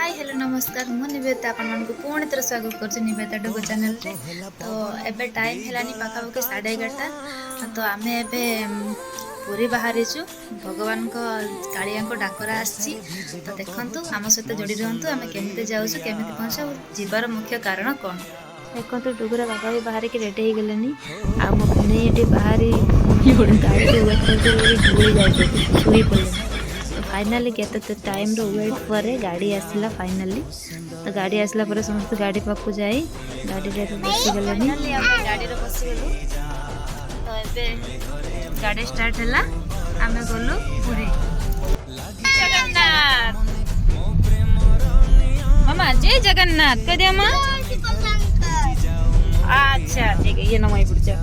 Hi hello नमस्कार मु निवेदिता आपण पुणी थर स्वागत कर निवेदिता डुगो चैनल रे। तो एबे टाइम हेलानी पाखापाखि 11:30 तो आम एबे पूरी बाहरी भगवान को कालिया को डाकरा आसी तो देखंतु आम सहित जोड़ी रहंतु आम केमिते जाउछु केमिते पहुंचा जीवार मुख्य कारण कौन देखो डुगरा बाबा भी बाहर की रेडी हो गले आ मो पुणे ये बाहरी गाड़ी वेट करके शुई पड़े फाइनाली केते टाइम रो वेट पर गाड़ी आसला फाइनाली तो गाड़ी आसला पर समस्त गाड़ी पाखु जाई गाड़ी रे बसी गलेनी गाड़ी रे बसी गलु तो एबे गाड़ी स्टार्ट हला आमे गलु पुरी जगन्नाथ मामा जय जगन्नाथ कह दिया मां अच्छा ठीक है ये नमई पड़ जा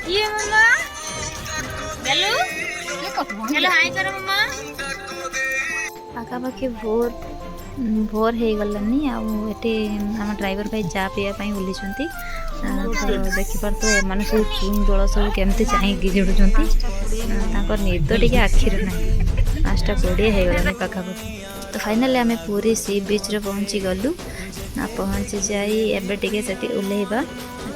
ये मम्मा हेलो हेलो हाय करो मम्मा पाखापाखि भोर भोर हो गलानी आटे आम ड्राइवर भाई चा पीवा बुली तो देखिपार एम सब चुई दल सब केमती चाहिए जोड़ुंट निद टे आखिर ना 5:20 हो गलानी पाखापाखि तो फाइनाली आम पूरी सी बीच रे पहुँची गलु पहुँची जाई एबे टिके सेठी उल्लेबा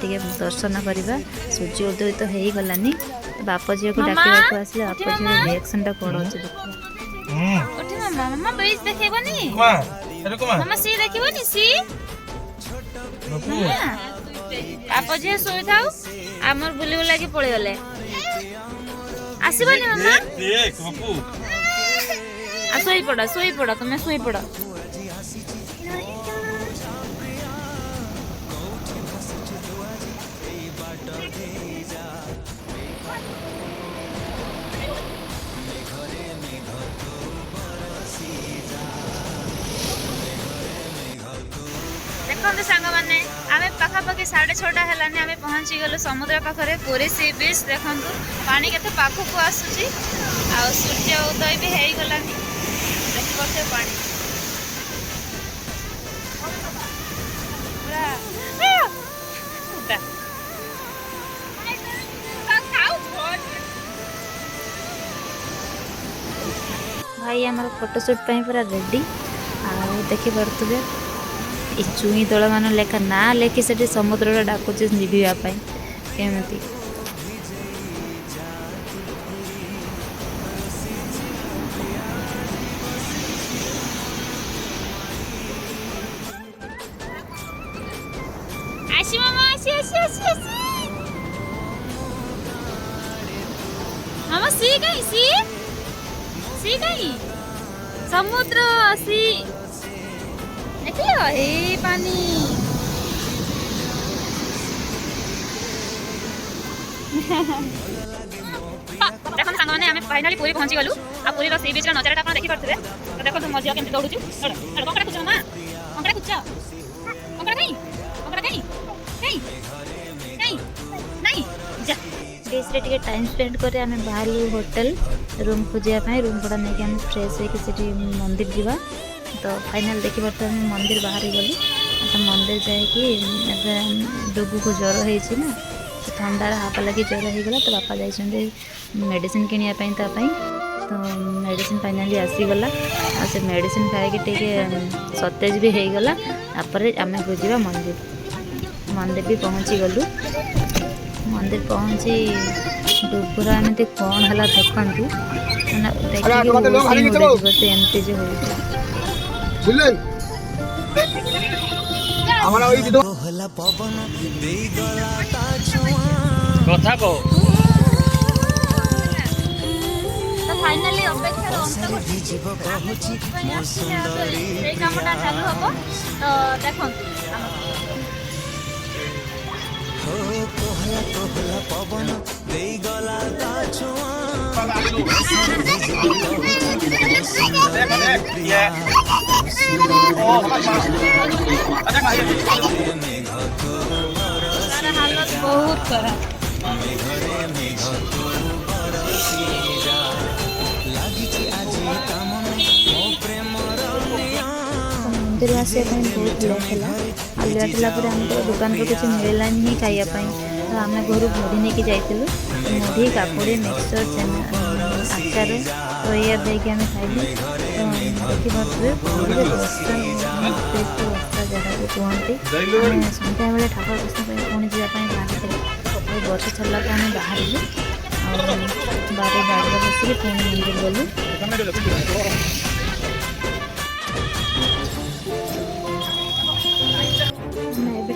टिके दर्शन करवा सूर्य उदय तो हो गलानी बाप झील को डाक आसिले बाप झील रिएक्शन टा कौन अच्छे देखो मामा ब्रिज देखेबनी मामा सी देखिबनी सी बाप झील सोई थाउ हमर बुली बुला के पळे गले आसीबनी मामा देख बापू आ सोई पड़ा तुम्हें सोई पड़ा देखते सांग मैंने आम पाखापाखि 6:30 है आम पहुँची गलु समुद्र पाखे पूरी सी बीच देखु पानी के पाखक आसूची आ सूर्य उदय भी हो गलानी देखिए पानी भाई आम फोटोशूट पूरा रेडी देखी पारे चुई दल मान लेखा ना लेखि से समुद्र डाकुचे निभापी केमती मामा सी गई सी गई समुद्र सी देखियो हे पानी देखो सांग मैंने आम फाइनाली पूरी पहुंची गलु आ पूरी सी बीच नजारा आप देखी पारे तो देखो तुम मझिया केमती दौड़ू कंकड़ा खुच माँ कंकड़ा खुच कंकड़ा कहीं नहीं जा बीच रे टाइम स्पेंड कर आम बाहर होटल रूम खोजापी रूम भड़ा नहीं आम फ्रेश होगी मंदिर जावा तो फाइनाल देखी पारे आम मंदिर बाहर गलु तो मंदिर जाकि डुगु को ज्वर होना ठंडार हाफ लगी ज्वर हो गला तो बापा जाइए मेडिसिन किनापी तो मेडिसिन फाइनाली आसीगला से मेडिसिन खाई सतेज भी हो गला आम बुझा मंदिर भी पहुँची गलु मंदिर पहुँची डुगुरा एमती कौन है देखु देखिए एमती जो कथा को फाइनली अपेक्षा कामटा चालू हम तो देखो पवन हालत बहुत खराब। मंदिर आसपा बहुत लेट है आ लेट है आम दुकान किसी मिललानी ही खायापी तो आम घर मुढ़ी नहीं जाइलु मुढ़ी काकुड़ी मिक्सचर आचार तो ये देखे आम खाइलु तो देखिए बस्ता जगह को कहते सन्ध्या बेले ठाकुर दर्शन पुणी जावाई बाहर वर्ष छाड़ा आम बाहर बारे गाड़ी बस पुणी मंदिर गलु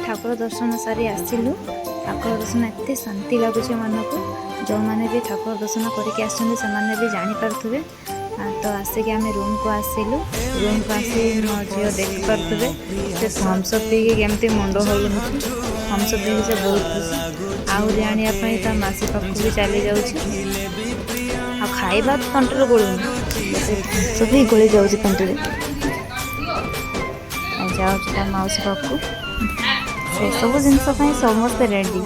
ठाकुर दर्शन सारी आसिलु ठाकुर दर्शन एत शांति लगुच मन को जो मैंने भी ठाकुर दर्शन करके भी जानीपे तो आसिक आम रूम को आसिलु रूम को आसी मो झील देखिपे से थम्सअप पी केमती मुंड हो थम्सअप पी से बहुत खुशी आउ जानापी तो मासी पाख भी चली जाऊँ खाइबा तंटर गोलूनी थम्सअप ही गोली जाऊँगी तंटर जाऊँ माउसी पाख से सब जिन समस्ते रेडी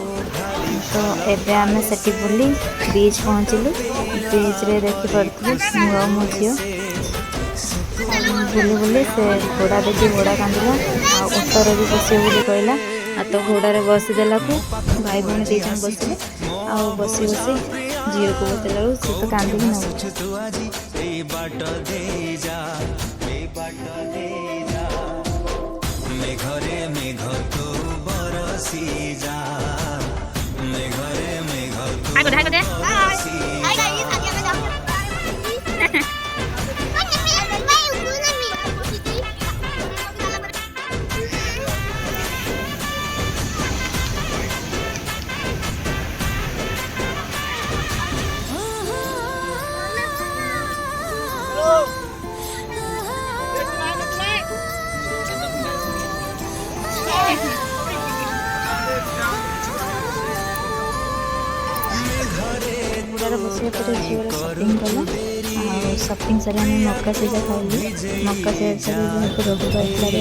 तो एबे आम से बुली बीच पहुँचलु बीच रे देखी पड़े मुआ मो झी बुली बुली से घोड़ा देखी घोड़ा कांदिला आउटर भी बस बोली कहला तो घोड़े बसीदेला को भाई भौणी दी जन बसले आ बसी बसी झील को बतेला सी तो कांदी न बसिया पर झील सपिंग कला सपिंग सारे आम मक्का सीजा खाइलु मक्का सीजा रोग पाइला